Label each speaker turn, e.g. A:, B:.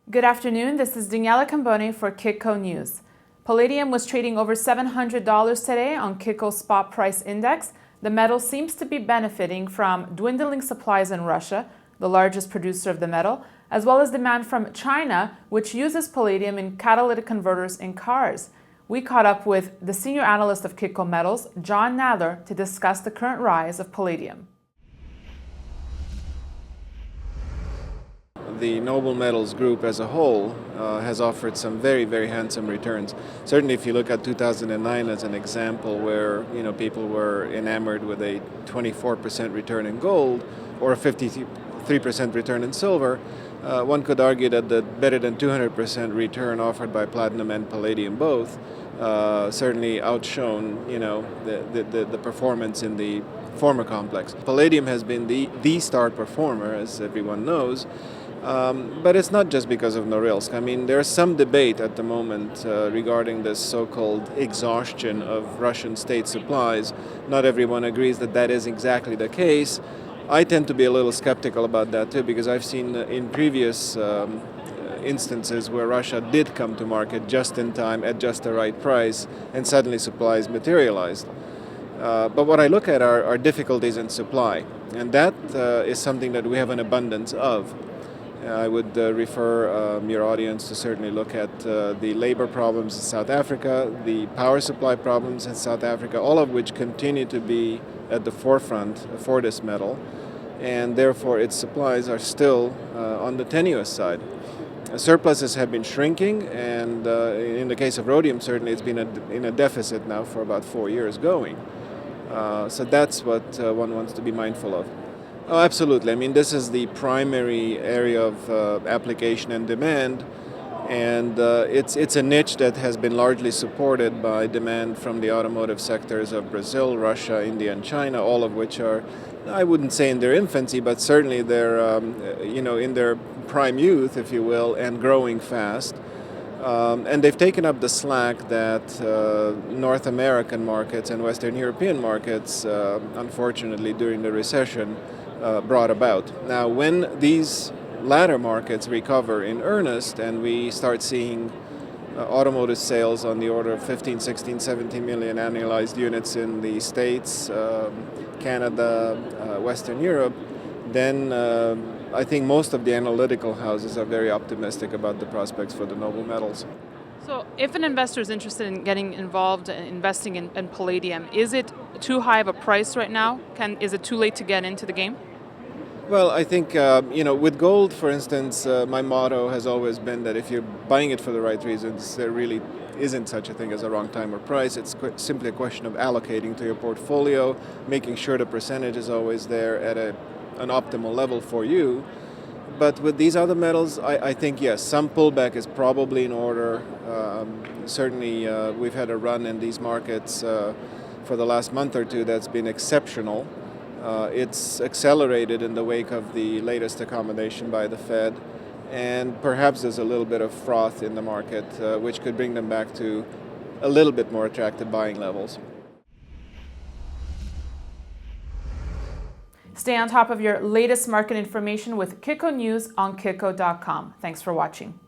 A: Good afternoon, this is Daniela Cambone for Kitco News. Palladium was trading over $700 today on Kitco's spot price index. The metal seems to be benefiting from dwindling supplies in Russia, the largest producer of the metal, as well as demand from China, which uses palladium in catalytic converters in cars. We caught up with the senior analyst of Kitco Metals, Jon Nadler, to discuss the current rise of palladium.
B: The Noble Metals group as a whole has offered some very handsome returns. Certainly if you look at 2009 as an example where people were enamored with a 24% return in gold or a 53% return in silver, one could argue that the better than 200% return offered by platinum and palladium both certainly outshone the performance in the former complex. Palladium has been the star performer, as everyone knows. But it's not just because of Norilsk. I mean, there's some debate at the moment regarding this so-called exhaustion of Russian state supplies. Not everyone agrees that that is exactly the case. I tend to be a little skeptical about that too, because I've seen in previous instances where Russia did come to market just in time at just the right price and suddenly supplies materialized. But what I look at are difficulties in supply, and that is something that we have an abundance of. I would refer your audience to certainly look at the labor problems in South Africa, the power supply problems in South Africa, all of which continue to be at the forefront for this metal, and therefore its supplies are still on the tenuous side. Surpluses have been shrinking, and in the case of rhodium, certainly it's been in a deficit now for about 4 years going. So that's what one wants to be mindful of. Oh, absolutely. I mean, this is the primary area of application and demand, and it's a niche that has been largely supported by demand from the automotive sectors of Brazil, Russia, India, and China, all of which are, I wouldn't say in their infancy, but certainly they're in their prime youth, if you will, and growing fast. And they've taken up the slack that North American markets and Western European markets, unfortunately, during the recession, brought about. Now, when these latter markets recover in earnest and we start seeing automotive sales on the order of 15, 16, 17 million annualized units in the States, Canada, Western Europe, then I think most of the analytical houses are very optimistic about the prospects for the noble metals.
A: So if an investor is interested in getting involved in investing in palladium, is it too high of a price right now? Is it too late to get into the game?
B: Well, I think, with gold, for instance, my motto has always been that if you're buying it for the right reasons, there really isn't such a thing as a wrong time or price. It's simply a question of allocating to your portfolio, making sure the percentage is always there at an optimal level for you. But with these other metals, I think, yes, some pullback is probably in order. Certainly, we've had a run in these markets for the last month or two that's been exceptional. It's accelerated in the wake of the latest accommodation by the Fed, and perhaps there's a little bit of froth in the market, which could bring them back to a little bit more attractive buying levels.
A: Stay on top of your latest market information with Kitco News on Kitco.com. Thanks for watching.